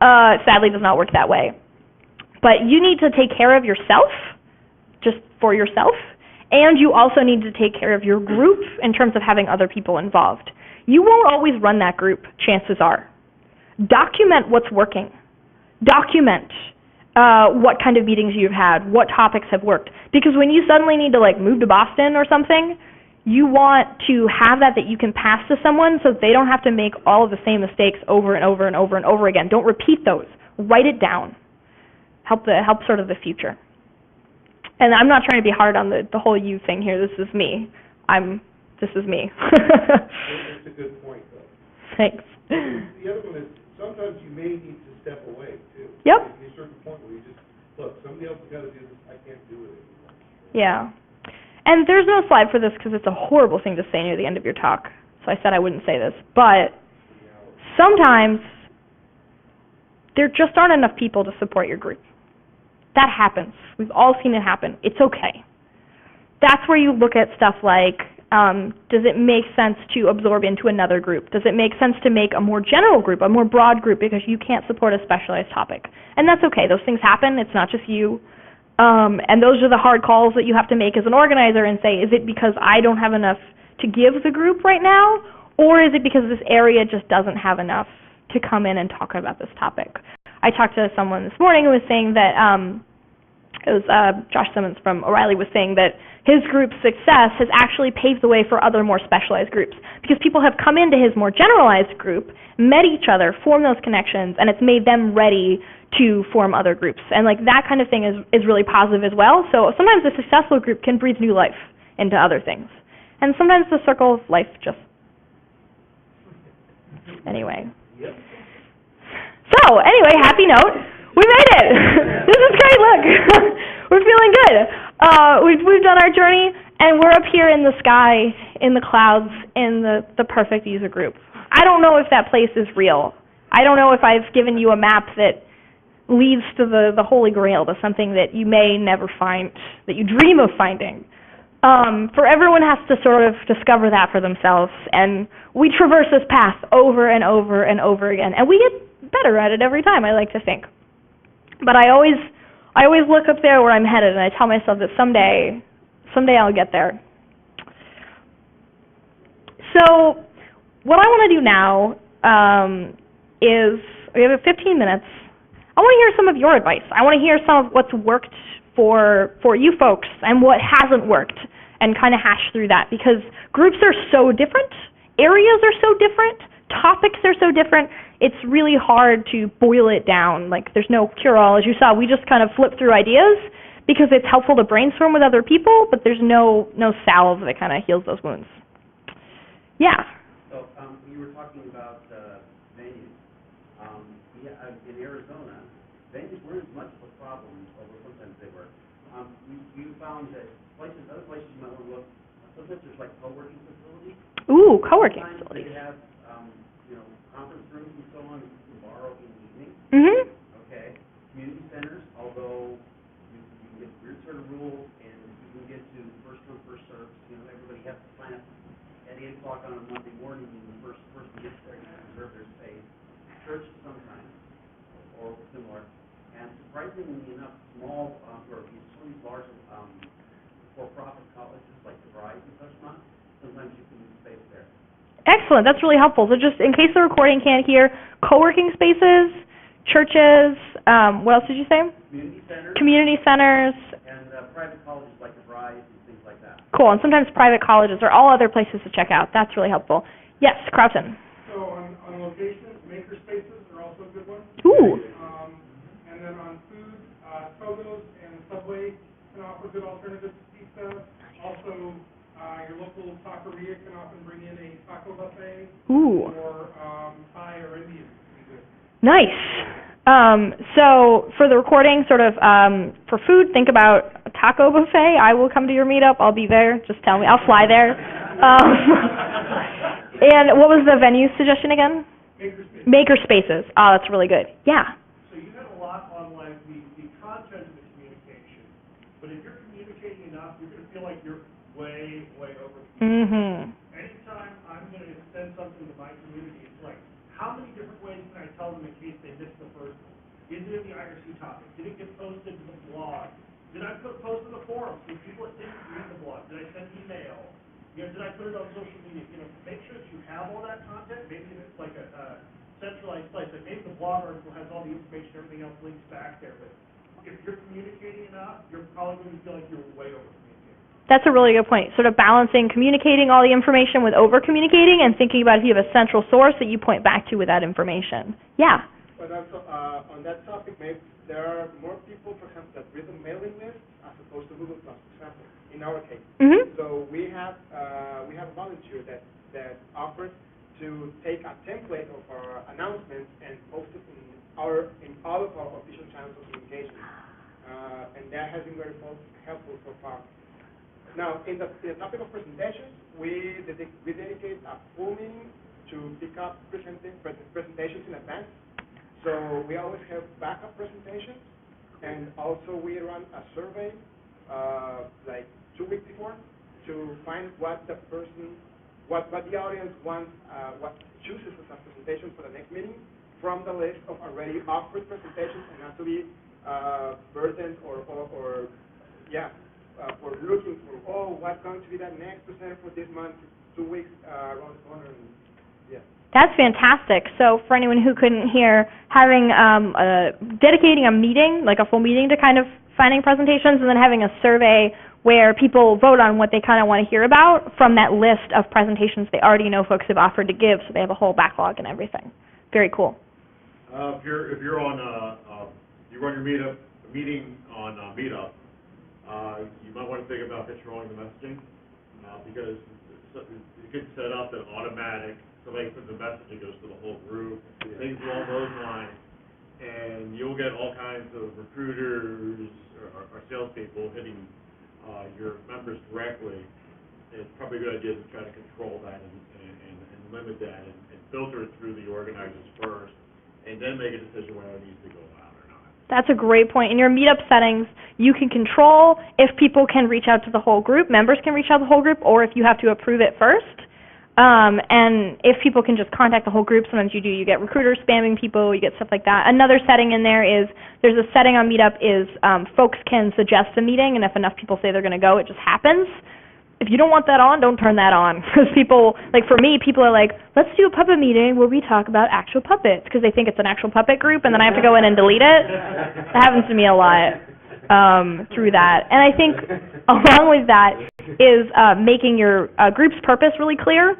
Sadly, it does not work that way. But you need to take care of yourself, just for yourself, and you also need to take care of your group in terms of having other people involved. You won't always run that group, chances are. Document what's working. Document what kind of meetings you've had, what topics have worked. Because when you suddenly need to like move to Boston or something, you want to have that you can pass to someone so they don't have to make all of the same mistakes over and over and over and over again. Don't repeat those. Write it down. Help sort of the future. And I'm not trying to be hard on the whole you thing here. This is me. This is me. That's a good point, though. Thanks. The other one is, sometimes you may need to step away, too. Yep. At a certain point where you just, look, somebody else has got to do this, I can't do it anymore. Yeah. And there's no slide for this because it's a horrible thing to say near the end of your talk. So I said I wouldn't say this. But sometimes there just aren't enough people to support your group. That happens. We've all seen it happen. It's okay. That's where you look at stuff like, does it make sense to absorb into another group? Does it make sense to make a more general group, a more broad group, because you can't support a specialized topic? And that's okay. Those things happen. It's not just you. And those are the hard calls that you have to make as an organizer and say, is it because I don't have enough to give the group right now, or is it because this area just doesn't have enough to come in and talk about this topic? I talked to someone this morning who was saying that, Josh Simmons from O'Reilly was saying that his group's success has actually paved the way for other more specialized groups, because people have come into his more generalized group, met each other, formed those connections, and it's made them ready to form other groups. And like that kind of thing is really positive as well. So sometimes a successful group can breathe new life into other things. And sometimes the circle of life just... Anyway. Yep. So, anyway, happy note. We made it! This is great, look! We're feeling good. We've done our journey, and we're up here in the sky, in the clouds, in the perfect user group. I don't know if that place is real. I don't know if I've given you a map that leads to the Holy Grail, to something that you may never find, that you dream of finding. For everyone has to sort of discover that for themselves, and we traverse this path over and over and over again, and we get better at it every time, I like to think. But I always look up there where I'm headed, and I tell myself that someday I'll get there. So what I want to do now is, we have 15 minutes. I want to hear some of your advice. I want to hear some of what's worked for you folks and what hasn't worked, and kind of hash through that, because groups are so different, areas are so different, topics are so different. It's really hard to boil it down. Like, there's no cure-all. As you saw, we just kind of flip through ideas because it's helpful to brainstorm with other people, but there's no salve that kind of heals those wounds. Yeah. So, you were talking about venues. In Arizona, venues weren't as much of a problem, although sometimes they were. We found that other places you might want to look, sometimes there's like co-working facilities. Ooh, co-working Sometimes facilities. they have, conference rooms and so on you can borrow in the evening. Mm-hmm. Okay. Community centers, although you can get weird sort of rules, and you can get to first come, first served. Everybody has to sign up at 8 o'clock on a Monday morning, and the first person gets there gets reserve their space. Church sometimes, or similar. And surprisingly enough, small, or some of these large for-profit colleges like the Bride and such not, sometimes you can use space there. Excellent. That's really helpful. So just in case the recording can't hear, co-working spaces, churches, what else did you say? Community centers. Community centers. And private colleges like the Bride and things like that. Cool. And sometimes private colleges or all other places to check out. That's really helpful. Yes, Crowton. So on location, maker spaces are also a good one. Ooh. And then on food, Sowles and Subway can offer good alternatives to pizza. Also, your local taqueria can often bring in a taco buffet. Ooh. Or Thai or Indian. Nice. So for the recording, sort of for food, think about a taco buffet. I will come to your meetup. I'll be there. Just tell me. I'll fly there. And what was the venue suggestion again? Makerspaces. Makerspaces. Oh, that's really good. Yeah. So you had a lot on like the content of the communication, but if you're communicating enough, you're going to feel like you're way over. Mm-hmm. Anytime I'm going to send something to my community, it's like, how many different ways can I tell them in case they missed the first one? Is it in the IRC topic? Did it get posted to the blog? Did I post in the forums for people that didn't read the blog? Did I send email? Did I put it on social media? Make sure that you have all that content. Maybe it's like a centralized place. Like maybe the blog article has all the information, everything else links back there. But if you're communicating enough, you're probably going to feel like you're way over communicating. That's a really good point. Sort of balancing communicating all the information with over-communicating and thinking about if you have a central source that you point back to with that information. Yeah. But also, on that topic, maybe there are more people, for example, that read the mailing list as opposed to Google Plus, for example, in our case. Mm-hmm. So we have a volunteer that offers to take a template of our announcements and post it in all of our official channels of communication. And that has been very helpful so far. Now, in the topic of presentations, we dedicate a full meeting to pick up presentations in advance. So we always have backup presentations, and also we run a survey like 2 weeks before to find what the audience wants, what chooses as a presentation for the next meeting from the list of already offered presentations, and not to be burdened or looking for, what's going to be the next presenter for this month, 2 weeks around the corner. And, yeah. That's fantastic. So for anyone who couldn't hear, having dedicating a meeting, like a full meeting to kind of finding presentations, and then having a survey where people vote on what they kind of want to hear about from that list of presentations they already know folks have offered to give, so they have a whole backlog and everything. Very cool. If you're on you run your meeting on Meetup, you might want to think about controlling the messaging because you can set up an automatic. Somebody puts a message and goes to the whole group, things along those lines, and you'll get all kinds of recruiters or salespeople hitting your members directly. It's probably a good idea to try to control that and limit that and filter it through the organizers first, and then make a decision whether it needs to go out or not. That's a great point. In your Meetup settings, you can control if people can reach out to the whole group, members can reach out to the whole group, or if you have to approve it first. And if people can just contact the whole group, sometimes you get recruiters spamming people, you get stuff like that. Another setting in there is, there's a setting on Meetup is folks can suggest a meeting, and if enough people say they're going to go, it just happens. If you don't want that on, don't turn that on. Because people, like for me, people are like, let's do a puppet meeting where we talk about actual puppets, because they think it's an actual puppet group, and then I have to go in and delete it. That happens to me a lot through that. And I think along with that is making your group's purpose really clear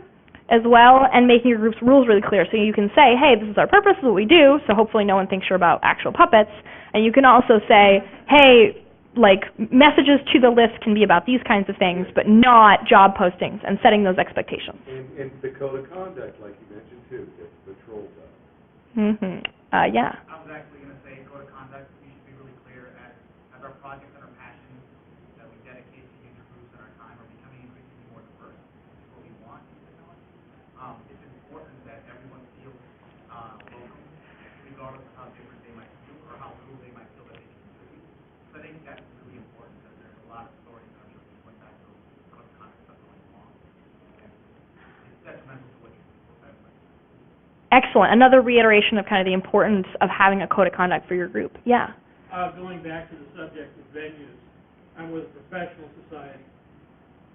as well, and making your group's rules really clear. So you can say, hey, this is our purpose, this is what we do, so hopefully no one thinks you're about actual puppets. And you can also say, hey, like, messages to the list can be about these kinds of things, but not job postings, and setting those expectations. And the code of conduct, like you mentioned, too, gets patrolled up. Yeah. I was actually going to say code of conduct, we should be really clear as our projects and our passions that we dedicate to user groups and our time are becoming increasingly more diverse. It's what we want in technology. It's important that everyone feels welcome, regardless of how different they might feel or how little they might feel that they can contribute. So I think that's really important because there's a lot of stories that I'm sure people went back to code of conduct stuff going along. And it's detrimental to what you're doing. Excellent. Another reiteration of kind of the importance of having a code of conduct for your group. Yeah. Going back to the subject of venues, I'm with a professional society.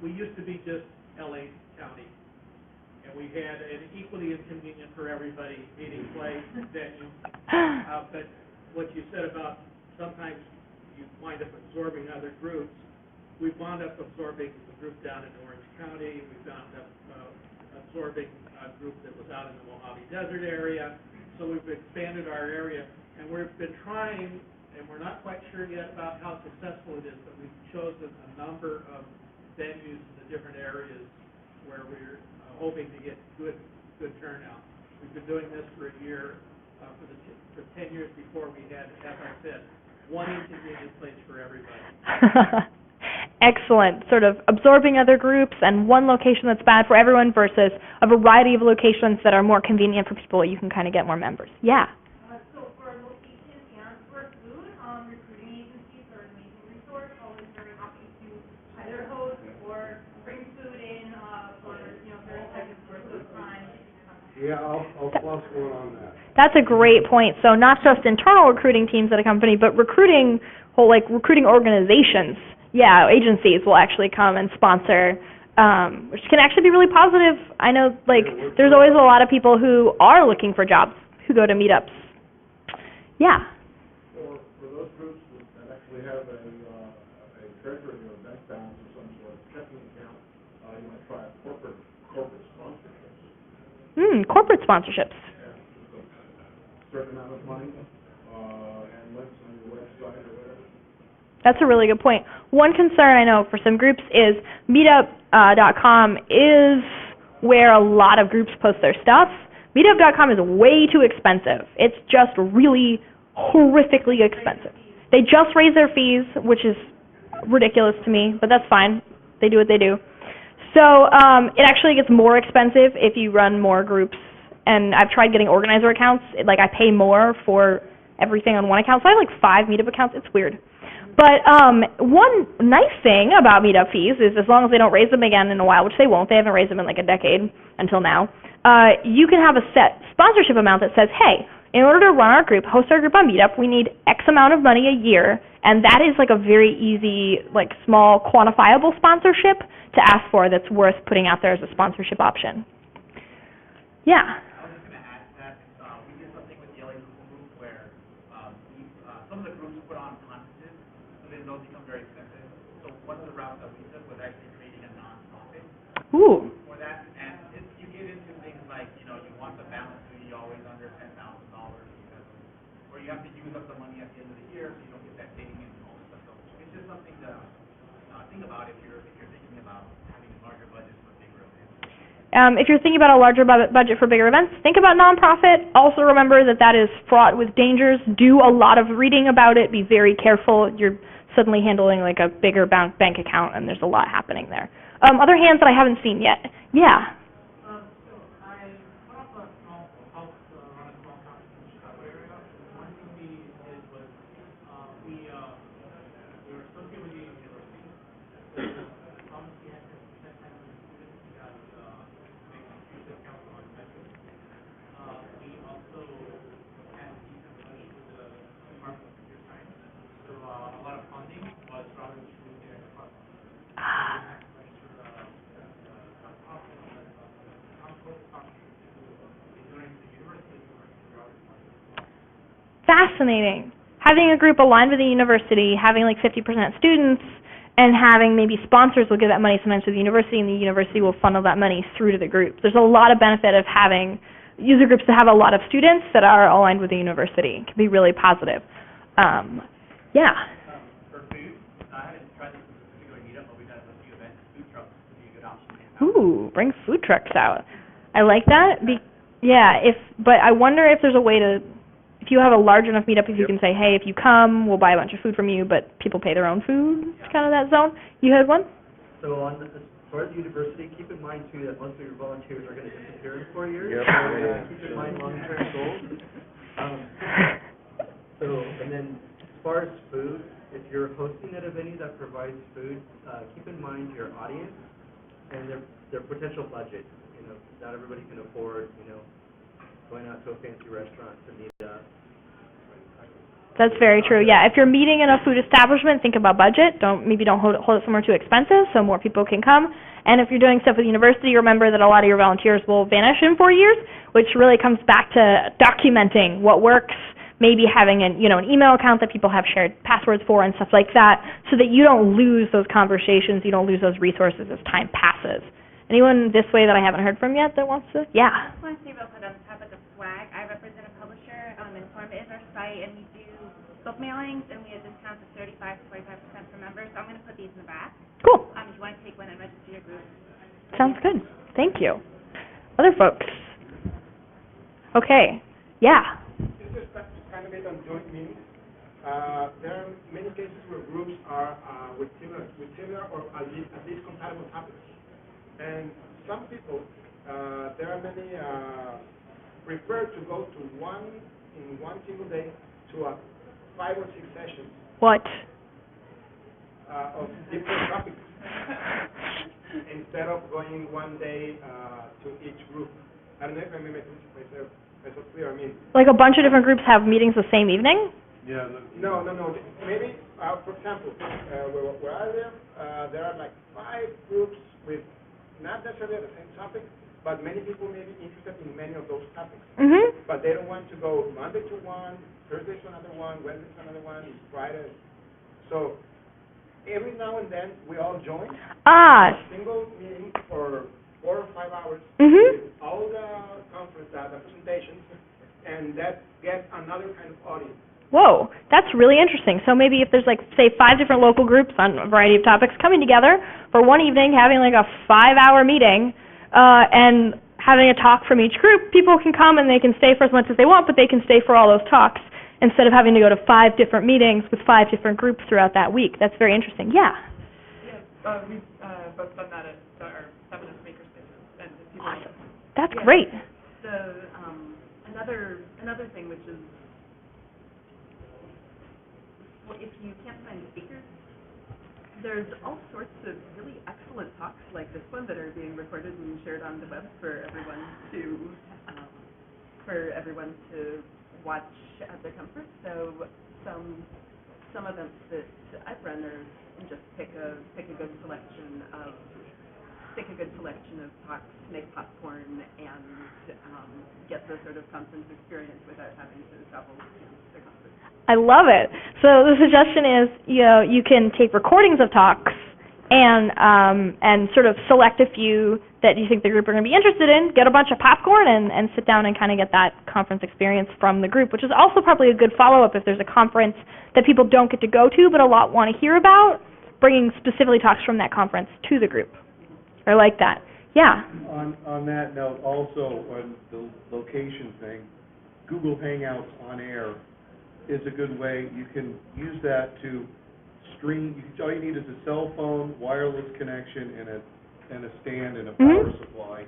We used to be just LA County, and we had an equally inconvenient for everybody meeting place venue. But what you said about sometimes you wind up absorbing other groups, we've wound up absorbing the group down in Orange County. We've wound up absorbing a group that was out in the Mojave Desert area. So we've expanded our area, and we've been trying, and we're not quite sure yet about how successful it is, but we've chosen a number of venues in the different areas where we're hoping to get good turnout. We've been doing this for a year, for 10 years before we had, as I said, one inconvenient place for everybody. Excellent. Sort of absorbing other groups and one location that's bad for everyone versus a variety of locations that are more convenient for people. You can kind of get more members. Yeah. So for locations and for food, recruiting agencies are an amazing resource. Always very happy to either host or bring food in for various types of sources of crime. Yeah, I'll plus one on that. That's a great point. So not just internal recruiting teams at a company, but recruiting organizations. Yeah, agencies will actually come and sponsor, which can actually be really positive. I know, there's always a lot of people who are looking for jobs who go to meetups. Yeah. For those groups that actually have a treasury or bank balance or some sort of checking account, you might try corporate sponsorships. Corporate sponsorships. Yeah, just a certain amount of money and links on your website or whatever. That's a really good point. One concern I know for some groups is Meetup.com is where a lot of groups post their stuff, Meetup.com is way too expensive. It's just really horrifically expensive. They just raised their fees, which is ridiculous to me, but that's fine. They do what they do. So it actually gets more expensive if you run more groups. And I've tried getting organizer accounts. Like, I pay more for everything on one account. So I have like 5 Meetup accounts. It's weird. But one nice thing about Meetup fees is as long as they don't raise them again in a while, which they won't. They haven't raised them in like a decade until now. You can have a set sponsorship amount that says, hey, in order to run our group, host our group on Meetup, we need X amount of money a year. And that is like a very easy, like small, quantifiable sponsorship to ask for that's worth putting out there as a sponsorship option. Yeah. I was just going to add to that, we did something with the LA Group where some of the groups put on conferences, so then those become very expensive. So one of the routes that we took was actually creating a non-profit Ooh. for that. And you get into things like, you want the balance to be always under $10,000 because, or you have to use up the money at the end of the year, so you don't get that saving and all that stuff. So it's just something to think about if you're thinking about having larger budgets for bigger events. If you're thinking about a larger budget for bigger events, think about nonprofit. Also remember that that is fraught with dangers. Do a lot of reading about it. Be very careful. You're suddenly handling like a bigger bank account, and there's a lot happening there. Other hands that I haven't seen yet. Yeah. So I put up a small house on a small conference in the Chicago area. One thing we did was we were associated with the university. Obviously, we had to spend time with the students. We got make huge discounts on menu. We also had decent money with the Department of Computer Science. So a lot of funding was routed through their department. Fascinating. Having a group aligned with the university, having like 50% students, and having maybe sponsors will give that money sometimes to the university, and the university will funnel that money through to the group. There's a lot of benefit of having user groups that have a lot of students that are aligned with the university. It can be really positive. Yeah. For food, I haven't tried this particular meetup, but we've had a few events. Food trucks would be a good option. Ooh, bring food trucks out. I like that. But I wonder if there's a way to, if you have a large enough meetup, if you can say, hey, if you come, we'll buy a bunch of food from you, but people pay their own food. It's kind of that zone. You had one? So as far as the university, keep in mind too that most of your volunteers are going to disappear in 4 years. Yep. So keep in mind long-term goals. And then as far as food, if you're hosting at a venue that provides food, keep in mind your audience and their potential budget. Not everybody can afford, going out to a fancy restaurant to meet up. That's very true. Yeah, if you're meeting in a food establishment, think about budget. Don't hold it somewhere too expensive so more people can come. And if you're doing stuff with the university, remember that a lot of your volunteers will vanish in 4 years, which really comes back to documenting what works, maybe having an email account that people have shared passwords for and stuff like that, so that you don't lose those conversations, you don't lose those resources as time passes. Anyone this way that I haven't heard from yet that wants to? Yeah. I just want to say real quick on the topic of swag. I represent a publisher. Informa is our site, and we do book mailings, and we have discounts of 35 to 45% for members. So I'm going to put these in the back. Cool. If you want to take one and register your group. Sounds good. Thank you. Other folks? Okay. Yeah. This is kind of it on joint meetings. There are many cases where groups are with similar or at least compatible topics. And some people, there are many, prefer to go to one single day to 5 or 6 sessions. What? Of different topics instead of going one day to each group. I don't know if I made myself clear. I mean, like a bunch of different groups have meetings the same evening? Yeah. No. Maybe, for example, where I live, there are like 5 groups with not necessarily the same topic, but many people may be interested in many of those topics. Mm-hmm. But they don't want to go Monday to one, Thursday to another one, Wednesday to another one, Friday. So every now and then we all join a single meeting for 4 or 5 hours with all the conference data, presentations, and that gets another kind of audience. Whoa, that's really interesting. So maybe if there's like, say, 5 different local groups on a variety of topics coming together for one evening, having like a 5-hour meeting, and having a talk from each group, people can come and they can stay for as much as they want, but they can stay for all those talks instead of having to go to 5 different meetings with 5 different groups throughout that week. That's very interesting. Yeah. Yeah, we've both done that at our seminar makerspaces, and people. Awesome. That's great. The another thing, which is, well, if you can't find speakers, there's all sorts of really excellent talks like this one that are being recorded and shared on the web for everyone to watch at their comfort. So some events that I've run are just pick a good selection of talks, make popcorn, and get the sort of conference experience without having to travel to the conference. I love it. So the suggestion is, you can take recordings of talks and sort of select a few that you think the group are going to be interested in, get a bunch of popcorn, and sit down and kind of get that conference experience from the group, which is also probably a good follow-up if there's a conference that people don't get to go to but a lot want to hear about, bringing specifically talks from that conference to the group. I like that. Yeah. On that note, also on the location thing, Google Hangouts on air is a good way. You can use that to stream. All you need is a cell phone, wireless connection, and a stand and a power supply,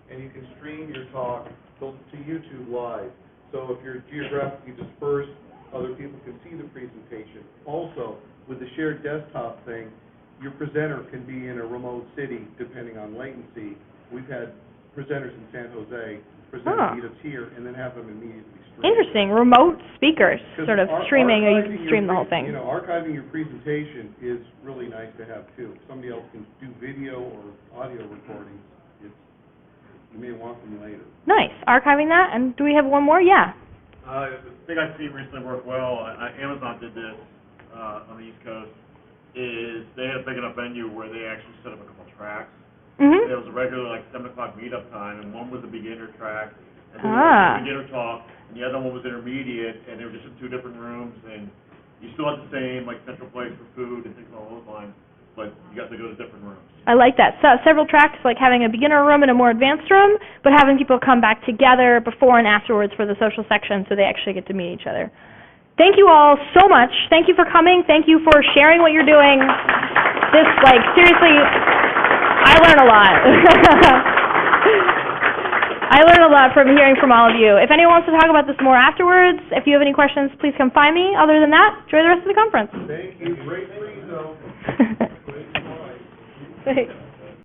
and you can stream your talk to YouTube live. So if you're geographically dispersed, other people can see the presentation. Also, with the shared desktop thing, your presenter can be in a remote city, depending on latency. We've had presenters in San Jose present meetups here, and then have them immediately stream. Interesting. Remote speakers, sort of streaming, or you can stream the whole thing. Archiving your presentation is really nice to have, too. If somebody else can do video or audio recordings, you may want them later. Nice. Archiving that. And do we have one more? Yeah. The thing I've seen recently work well, Amazon did this on the East Coast, is they had a big enough venue where they actually set up a couple tracks. Mm-hmm. There was a regular 7 o'clock meetup time, and one was a beginner track, and then one was a beginner talk, and the other one was intermediate, and they were just in 2 different rooms, and you still had the same central place for food and things along those lines, but you got to go to different rooms. I like that. So several tracks, like having a beginner room and a more advanced room, but having people come back together before and afterwards for the social section so they actually get to meet each other. Thank you all so much. Thank you for coming. Thank you for sharing what you're doing. This, seriously, I learn a lot. I learn a lot from hearing from all of you. If anyone wants to talk about this more afterwards, if you have any questions, please come find me. Other than that, enjoy the rest of the conference. Thank you. Great free zone. Great slide. Thanks.